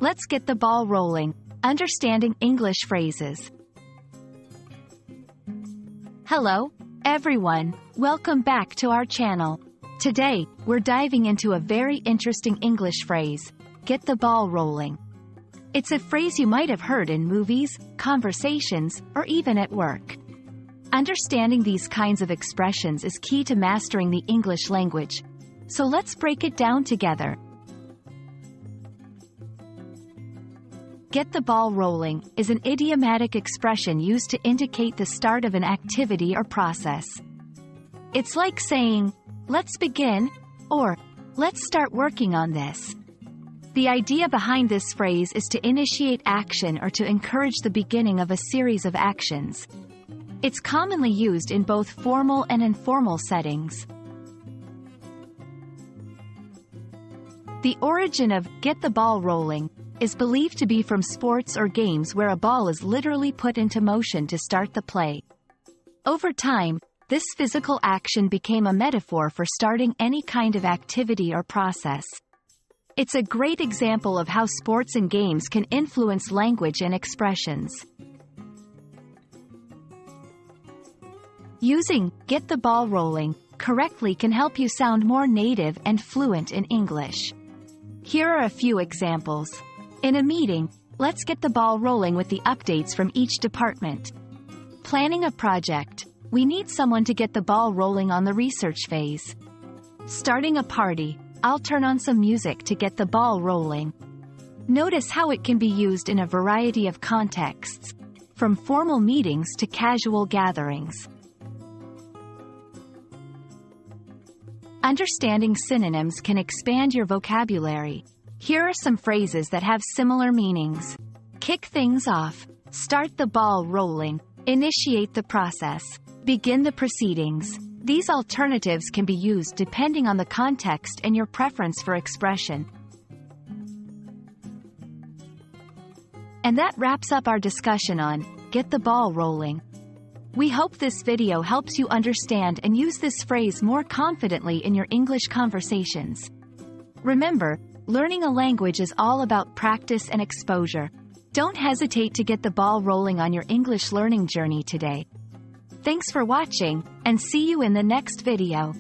Let's get the ball rolling. Understanding English phrases. Hello, everyone. Welcome back to our channel. Today, we're diving into a very interesting English phrase, get the ball rolling. It's a phrase you might have heard in movies, conversations, or even at work. Understanding these kinds of expressions is key to mastering the English language. So let's break it down together. Get the ball rolling is an idiomatic expression used to indicate the start of an activity or process. It's like saying, let's begin, or let's start working on this. The idea behind this phrase is to initiate action or to encourage the beginning of a series of actions. It's commonly used in both formal and informal settings. The origin of get the ball rolling is believed to be from sports or games where a ball is literally put into motion to start the play. Over time, this physical action became a metaphor for starting any kind of activity or process. It's a great example of how sports and games can influence language and expressions. Using get the ball rolling correctly can help you sound more native and fluent in English. Here are a few examples. In a meeting, let's get the ball rolling with the updates from each department. Planning a project, we need someone to get the ball rolling on the research phase. Starting a party, I'll turn on some music to get the ball rolling. Notice how it can be used in a variety of contexts, from formal meetings to casual gatherings. Understanding synonyms can expand your vocabulary. Here are some phrases that have similar meanings. Kick things off, start the ball rolling, initiate the process, begin the proceedings. These alternatives can be used depending on the context and your preference for expression. And that wraps up our discussion on get the ball rolling. We hope this video helps you understand and use this phrase more confidently in your English conversations. Remember, learning a language is all about practice and exposure. Don't hesitate to get the ball rolling on your English learning journey today. Thanks for watching, and see you in the next video.